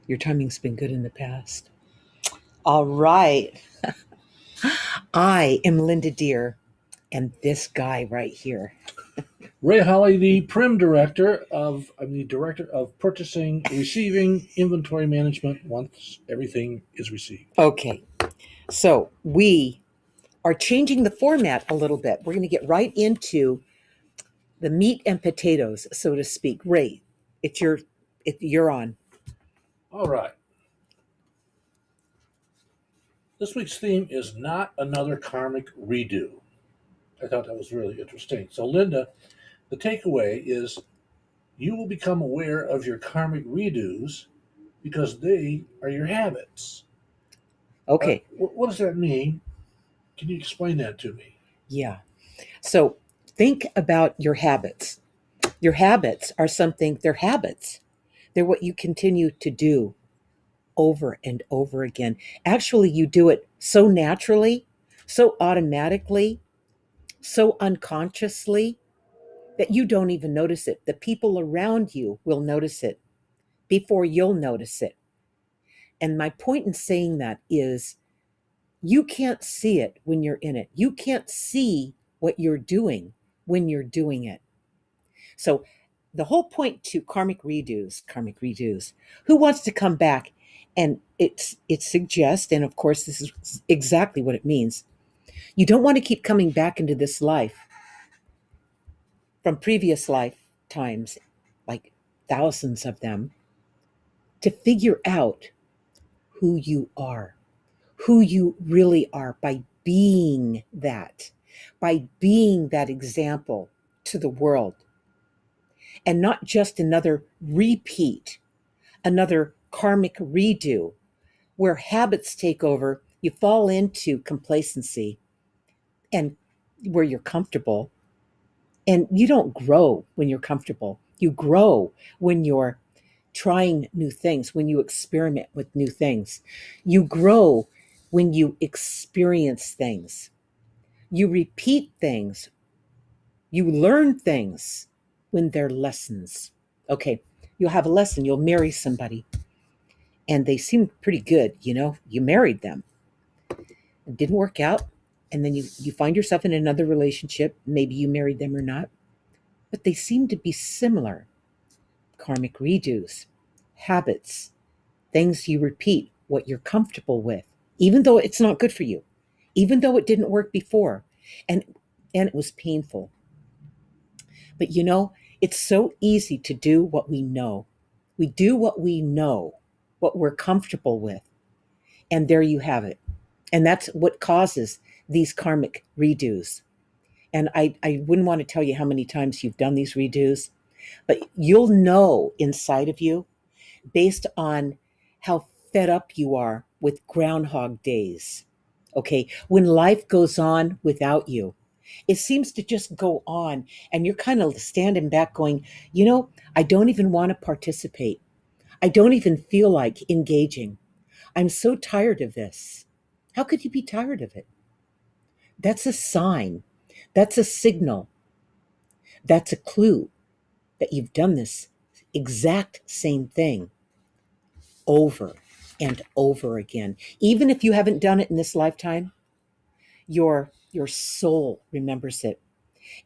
Your timing's been good in the past. All right. I am Linda Deer, and this guy right here. Ray Holly, I'm the director of purchasing, receiving, inventory management once everything is received. Okay. So we are changing the format a little bit. We're going to get right into the meat and potatoes, so to speak. Ray, it's your, you're on. All right. This week's theme is not another karmic redo. I thought that was really interesting. So, Linda, the takeaway is you will become aware of your karmic redos because they are your habits. Okay. What does that mean? Can you explain that to me? Yeah. So think about your habits. Your habits are something, they're habits. They're what you continue to do over and over again. Actually, you do it so naturally, so automatically, so unconsciously that you don't even notice it. The people around you will notice it before you'll notice it. And my point in saying that is you can't see it when you're in it. You can't see what you're doing when you're doing it. So the whole point to karmic redos, who wants to come back? And it suggests, and of course, this is exactly what it means. You don't want to keep coming back into this life from previous lifetimes, like thousands of them, to figure out who you really are by being that example to the world, and not just another repeat, another karmic redo where habits take over. You fall into complacency and where you're comfortable. And you don't grow when you're comfortable. You grow when you're trying new things, when you experiment with new things. You grow when you experience things. You repeat things. You learn things when they're lessons. Okay, you'll have a lesson. You'll marry somebody and they seem pretty good. You married them. It didn't work out. And then you find yourself in another relationship. Maybe you married them or not, but they seem to be similar. Karmic redos, habits, things you repeat, what you're comfortable with, even though it's not good for you, even though it didn't work before, and it was painful. But it's so easy to do what we know. We do what we know, what we're comfortable with, and there you have it. And that's what causes these karmic redos. And I wouldn't want to tell you how many times you've done these redos, but you'll know inside of you based on how fed up you are with Groundhog Days. Okay. When life goes on without you, it seems to just go on, and you're kind of standing back going, I don't even want to participate. I don't even feel like engaging. I'm so tired of this. How could you be tired of it? That's a sign. That's a signal. That's a clue that you've done this exact same thing over and over again. Even if you haven't done it in this lifetime, your soul remembers it.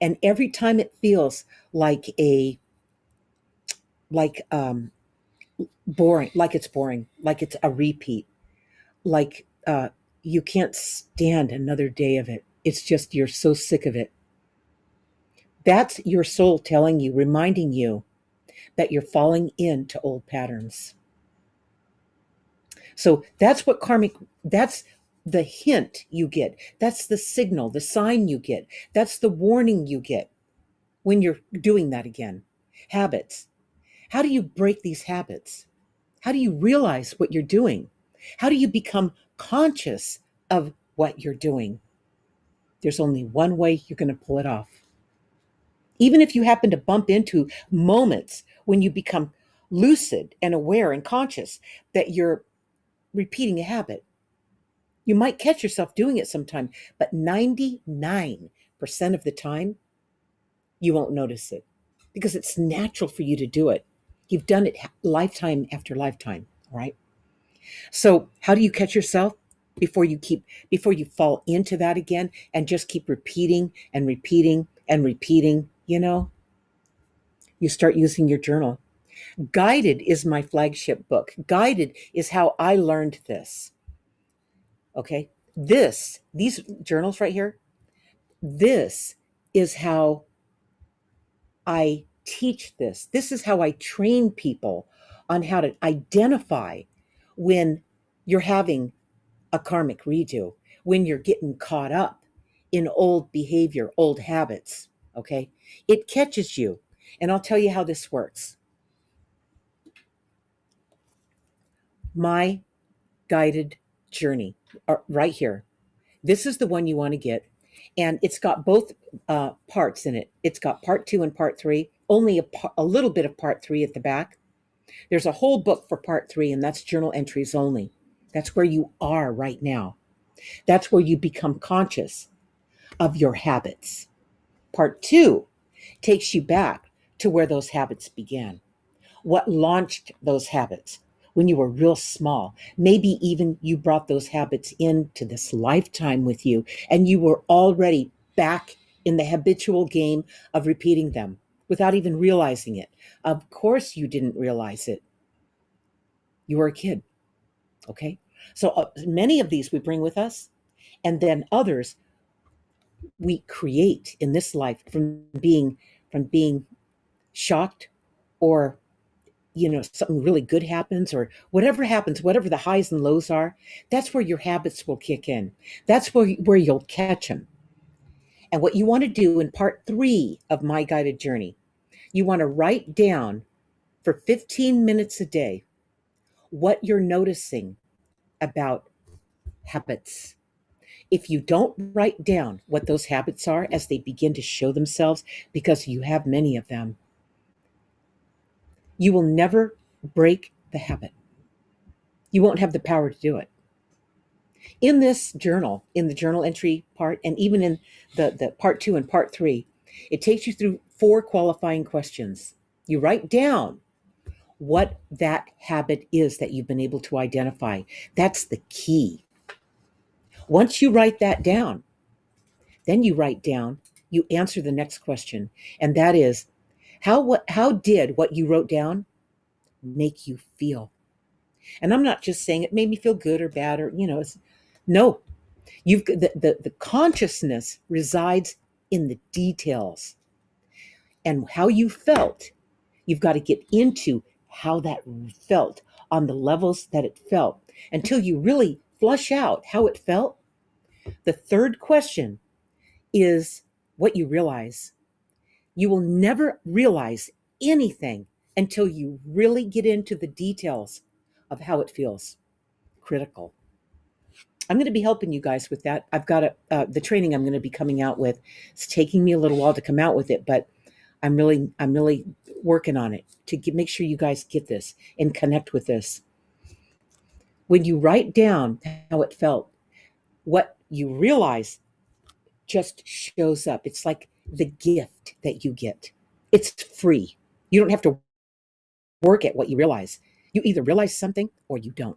And every time it feels like boring, like it's a repeat, like you can't stand another day of it. It's just you're so sick of it. That's your soul telling you, reminding you that you're falling into old patterns. So that's the hint you get. That's the signal, the sign you get. That's the warning you get when you're doing that again. Habits. How do you break these habits? How do you realize what you're doing? How do you become conscious of what you're doing? There's only one way you're going to pull it off. Even if you happen to bump into moments when you become lucid and aware and conscious that you're repeating a habit, you might catch yourself doing it sometime, but 99% of the time, you won't notice it because it's natural for you to do it. You've done it lifetime after lifetime. right? So how do you catch yourself before you fall into that again and just keep repeating and repeating and repeating, you start using your journal. Guided is my flagship book. Guided is how I learned this. Okay? These journals right here, this is how I teach this. This is how I train people on how to identify when you're having a karmic redo, when you're getting caught up in old behavior, old habits. Okay? It catches you. And I'll tell you how this works. My guided journey, right here. This is the one you want to get. And it's got both parts in it. It's got part 2 and part 3, only a little bit of part 3 at the back. There's a whole book for part 3, and that's journal entries only. That's where you are right now. That's where you become conscious of your habits. Part 2 takes you back to where those habits began. What launched those habits when you were real small? Maybe even you brought those habits into this lifetime with you, and you were already back in the habitual game of repeating them without even realizing it. Of course, you didn't realize it. You were a kid. Okay. So many of these we bring with us, and then others we create in this life from being shocked, or something really good happens, or whatever happens, whatever the highs and lows are. That's where your habits will kick in. That's where you'll catch them. And what you want to do in part 3 of my guided journey, you want to write down for 15 minutes a day what you're noticing about habits. If you don't write down what those habits are as they begin to show themselves, because you have many of them, you will never break the habit. You won't have the power to do it. In this journal, in the journal entry part, and even in the part 2 and part 3, it takes you through 4 qualifying questions. You write down what that habit is that you've been able to identify. That's the key. Once you write that down, then you answer the next question, and that is, how did what you wrote down make you feel? And I'm not just saying it made me feel good or bad, or no. The consciousness resides in the details, and how you felt. You've got to get into how that felt on the levels that it felt until you really flush out how it felt. The third question is what you realize. You will never realize anything until you really get into the details of how it feels. Critical. I'm going to be helping you guys with that. I've got the training I'm going to be coming out with. It's taking me a little while to come out with it, but I'm really working on it to make sure you guys get this and connect with this. When you write down how it felt, what you realize just shows up. It's like the gift that you get. It's free. You don't have to work at what you realize. You either realize something or you don't.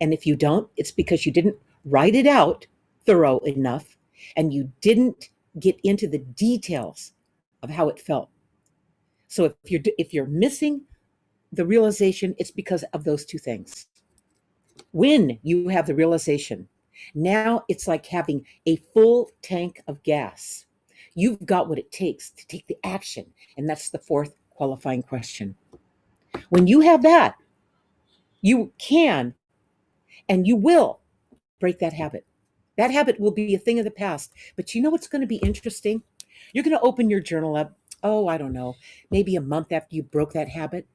And if you don't, it's because you didn't write it out thorough enough, and you didn't get into the details of how it felt. So if you're missing the realization, it's because of those 2 things. When you have the realization, now it's like having a full tank of gas. You've got what it takes to take the action, and that's the 4th qualifying question. When you have that, you can and you will break that habit. That habit will be a thing of the past. But you know what's going to be interesting? You're going to open your journal up, I don't know, maybe a month after you broke that habit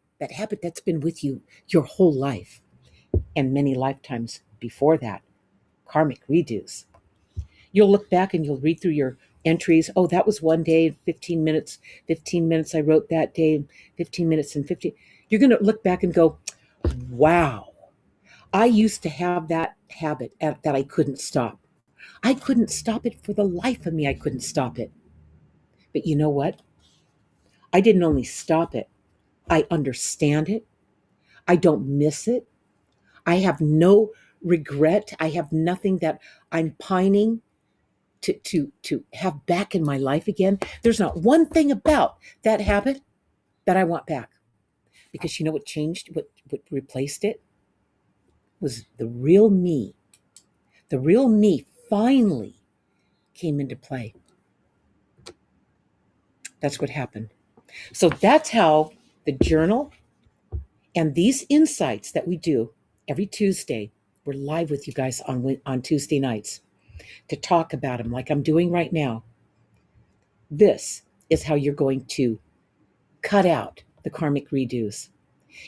that's been with you your whole life and many lifetimes before that. Karmic redos. You'll look back and you'll read through your entries. Oh, that was one day, 15 minutes. 15 minutes I wrote that day, 15 minutes and 15. You're going to look back and go, wow, I used to have that habit that I couldn't stop. I couldn't stop it for the life of me. I couldn't stop it. But you know what? I didn't only stop it, I understand it. I don't miss it. I have no regret. I have nothing that I'm pining to have back in my life again. There's not one thing about that habit that I want back. Because you know what changed, what replaced it was the real me. The real me finally came into play. That's what happened. So that's how the journal and these insights that we do every Tuesday, we're live with you guys on Tuesday nights to talk about them like I'm doing right now. This is how you're going to cut out the karmic redos.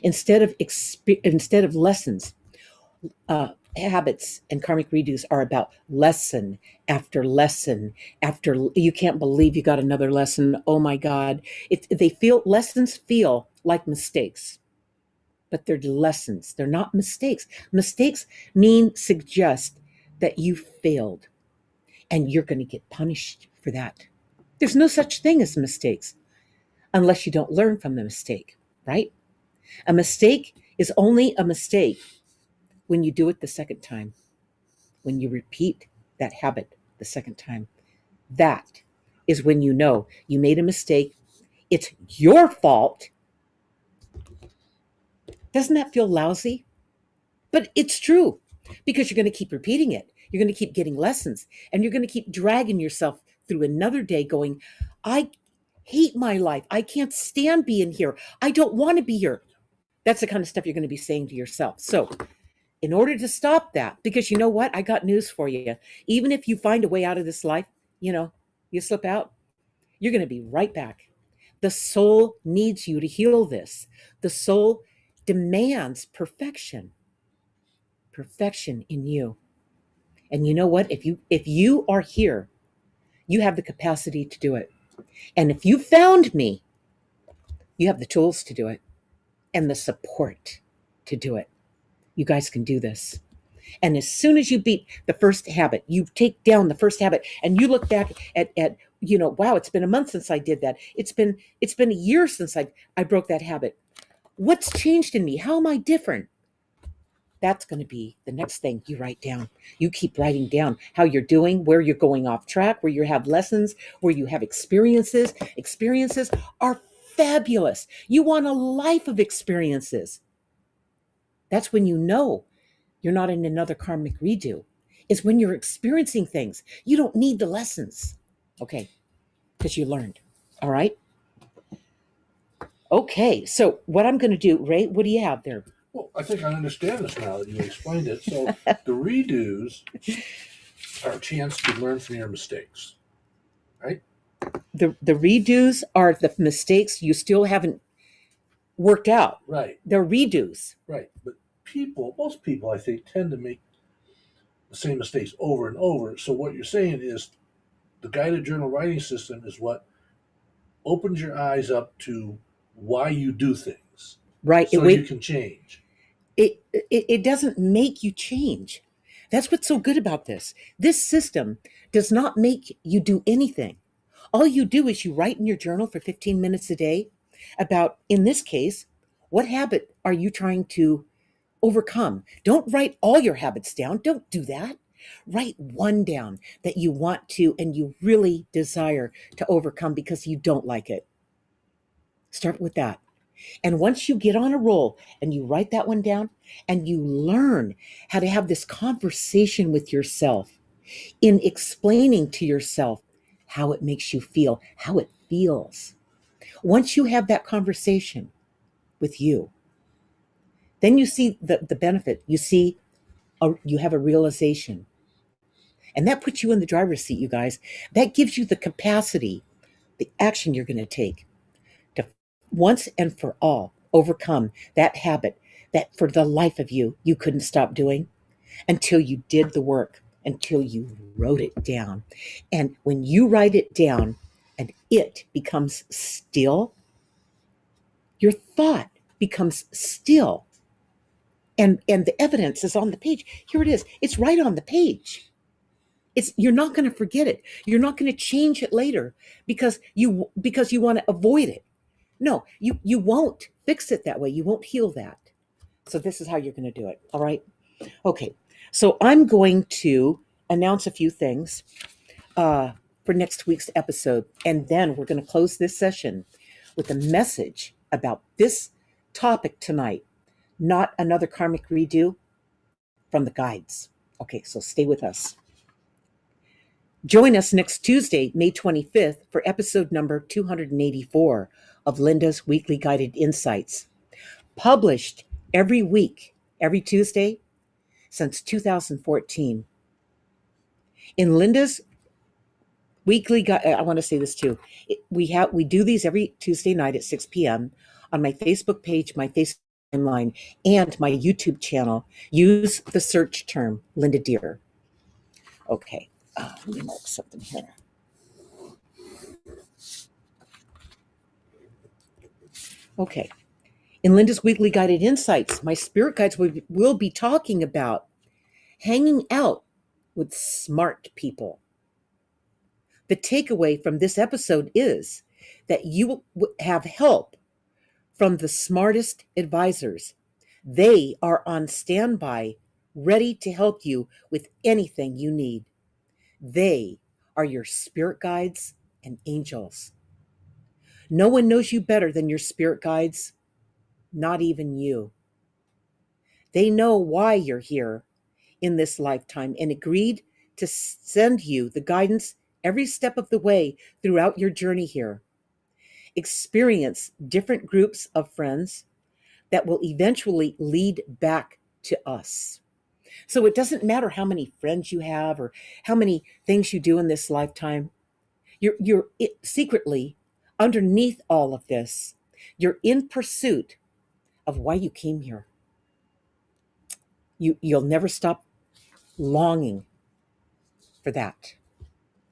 Instead of lessons, habits and karmic redos are about lesson after lesson after. You can't believe you got another lesson. Oh my God. Lessons feel like mistakes, but they're lessons. They're not mistakes. Mistakes suggest that you failed and you're going to get punished for that. There's no such thing as mistakes unless you don't learn from the mistake, right? A mistake is only a mistake when you do it the second time, when you repeat that habit the second time. That is when you know you made a mistake. It's your fault. Doesn't that feel lousy? But it's true because you're going to keep repeating it. You're going to keep getting lessons and you're going to keep dragging yourself through another day going, I hate my life. I can't stand being here. I don't want to be here. That's the kind of stuff you're going to be saying to yourself. So in order to stop that, because you know what? I got news for you. Even if you find a way out of this life, you slip out, you're going to be right back. The soul needs you to heal this. The soul demands perfection in you. And you know what? If you are here, you have the capacity to do it. And if you found me, you have the tools to do it and the support to do it. You guys can do this. And as soon as you beat the first habit, you take down the first habit and you look back at wow, it's been a month since I did that. It's been a year since I broke that habit. What's changed in me? How am I different? That's going to be the next thing you write down. You keep writing down how you're doing, where you're going off track, where you have lessons, where you have experiences. Experiences are fabulous. You want a life of experiences. That's when you know you're not in another karmic redo. Is when you're experiencing things. You don't need the lessons. Okay, because you learned. All right? Okay, so what I'm going to do, Ray, what do you have there? Well, I think I understand this now that you explained it. So the redos are a chance to learn from your mistakes, right? The redos are the mistakes you still haven't worked out. Right. They're redos. Right. But most people, I think, tend to make the same mistakes over and over. So what you're saying is the guided journal writing system is what opens your eyes up to why you do things. Right. So you can change. It doesn't make you change. That's what's so good about this. This system does not make you do anything. All you do is you write in your journal for 15 minutes a day about, in this case, what habit are you trying to overcome? Don't write all your habits down. Don't do that. Write one down that you want to and you really desire to overcome because you don't like it. Start with that. And once you get on a roll and you write that one down and you learn how to have this conversation with yourself in explaining to yourself how it makes you feel, how it feels. Once you have that conversation with you, then you see the benefit. You have a realization. And that puts you in the driver's seat, you guys. That gives you the capacity, the action you're going to take to once and for all overcome that habit that for the life of you couldn't stop doing until you did the work, until you wrote it down. And when you write it down and it becomes still, your thought becomes still. And the evidence is on the page. Here it is. It's right on the page. You're not going to forget it. You're not going to change it later because you want to avoid it. No, you won't fix it that way. You won't heal that. So this is how you're going to do it. All right. Okay. So I'm going to announce a few things for next week's episode. And then we're going to close this session with a message about this topic tonight, not another karmic redo from the guides. Okay, so stay with us. Join us next Tuesday, May 25th, for episode number 284 of Linda's Weekly Guided Insights, published every week, every Tuesday since 2014. In Linda's weekly I want to say this too. We do these every Tuesday night at 6 p.m. on my Facebook page, my Facebook timeline, and my YouTube channel. Use the search term Linda Deer. Okay, let me mark something here. Okay, in Linda's Weekly Guided Insights, my spirit guides will be talking about hanging out with smart people. The takeaway from this episode is that you will have help from the smartest advisors. They are on standby, ready to help you with anything you need. They are your spirit guides and angels. No one knows you better than your spirit guides, not even you. They know why you're here in this lifetime and agreed to send you the guidance every step of the way throughout your journey here. Experience different groups of friends that will eventually lead back to us. So it doesn't matter how many friends you have or how many things you do in this lifetime. You're secretly underneath all of this. You're in pursuit of why you came here. You'll never stop longing for that.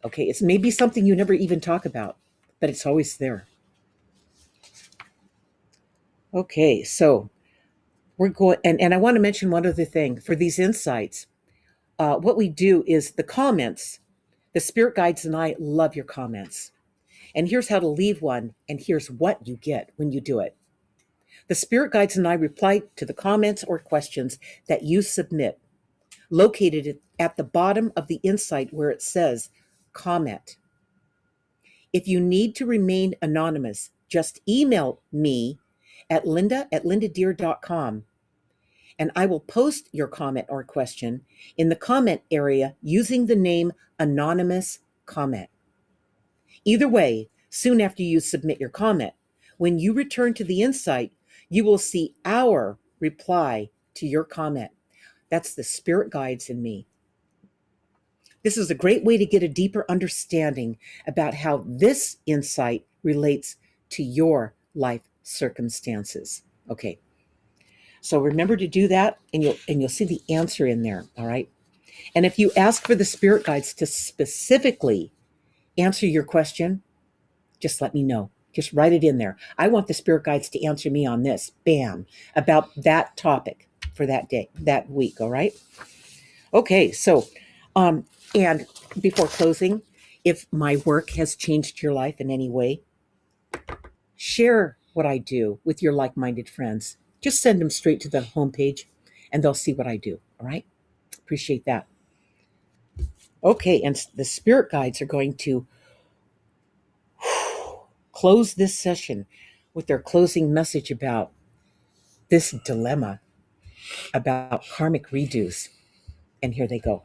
Okay, it's maybe something you never even talk about, but it's always there. Okay, so we're going, and I want to mention one other thing for these insights. What we do is the comments. The spirit guides and I love your comments. And here's how to leave one, and here's what you get when you do it. The spirit guides and I reply to the comments or questions that you submit, located at the bottom of the insight where it says comment. If you need to remain anonymous, just email me at linda@lindadeer.com, and I will post your comment or question in the comment area using the name Anonymous Comment. Either way, soon after you submit your comment, when you return to the insight, you will see our reply to your comment. That's the spirit guides in me. This is a great way to get a deeper understanding about how this insight relates to your life circumstances. Okay. So remember to do that, and you'll see the answer in there, all right? And if you ask for the spirit guides to specifically answer your question, just let me know. Just write it in there. I want the spirit guides to answer me on this, bam, about that topic for that day, that week, all right? Okay, so, and before closing, if my work has changed your life in any way, share what I do with your like-minded friends. Just send them straight to the homepage and they'll see what I do, all right? Appreciate that. Okay, and the spirit guides are going to close this session with their closing message about this dilemma about karmic redos. And here they go.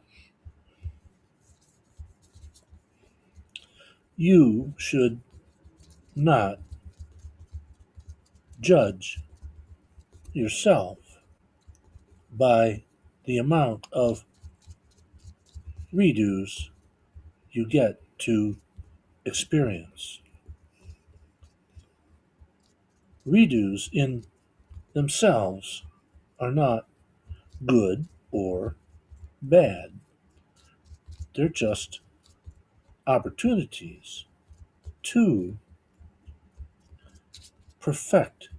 You should not judge yourself by the amount of redos you get to experience. Redos in themselves are not good or bad. They're just opportunities to perfect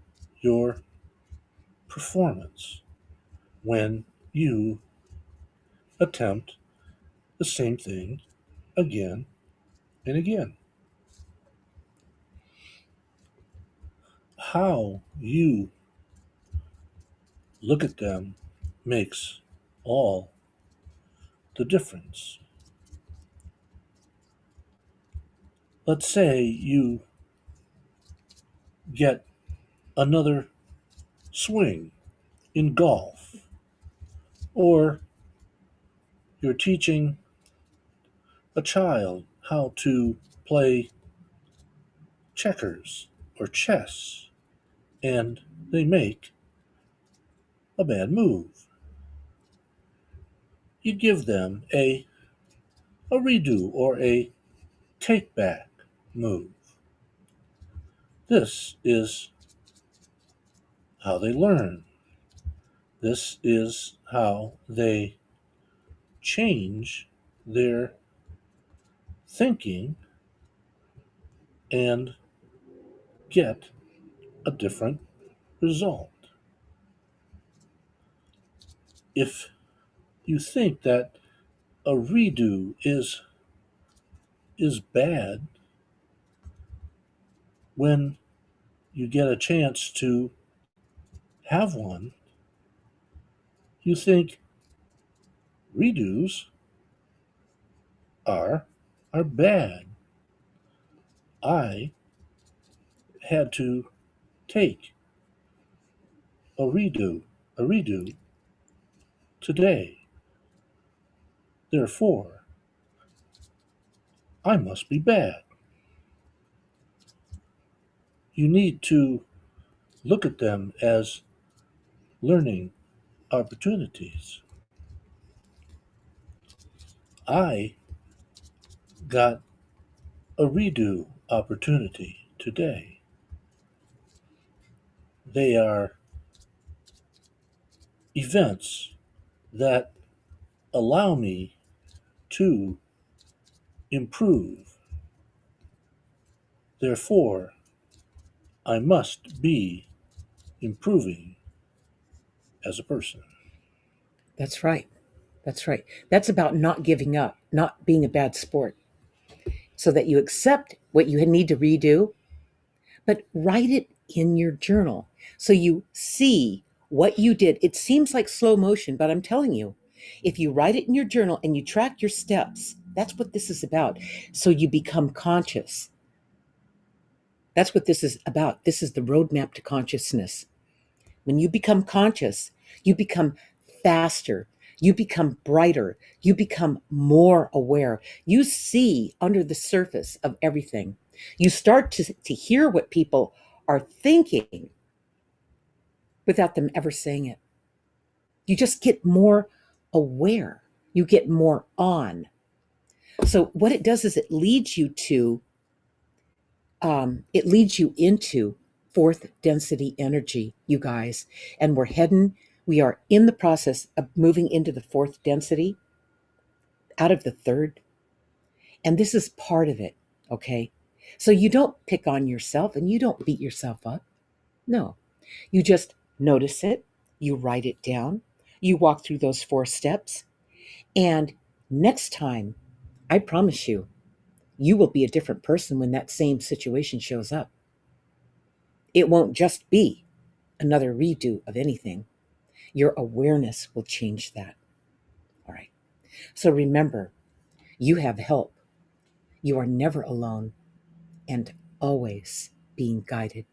your performance when you attempt the same thing again and again. How you look at them makes all the difference. Let's say you get another swing in golf, or you're teaching a child how to play checkers or chess, and they make a bad move. You give them a redo or a take back move. This is how they learn. This is how they change their thinking and get a different result. If you think that a redo is bad, when you get a chance to have one, you think redos are are bad. I had to take a redo today. Therefore, I must be bad. You need to look at them as learning opportunities. I got a redo opportunity today. They are events that allow me to improve. Therefore, I must be improving as a person. That's right. That's right. That's about not giving up, not being a bad sport, so that you accept what you need to redo, but write it in your journal so you see what you did. It seems like slow motion, but I'm telling you, if you write it in your journal and you track your steps, that's what this is about. So you become conscious. That's what this is about. This is the roadmap to consciousness. When you become conscious, you become faster, you become brighter, you become more aware. You see under the surface of everything. You start to hear what people are thinking without them ever saying it. You just get more aware, you get more on. So, what it does is it leads you into fourth density energy, you guys. And we are in the process of moving into the fourth density out of the third. And this is part of it, okay? So you don't pick on yourself and you don't beat yourself up. No, you just notice it, you write it down, you walk through those 4 steps. And next time, I promise you, you will be a different person when that same situation shows up. It won't just be another redo of anything. Your awareness will change that. All right. So remember, you have help. You are never alone and always being guided.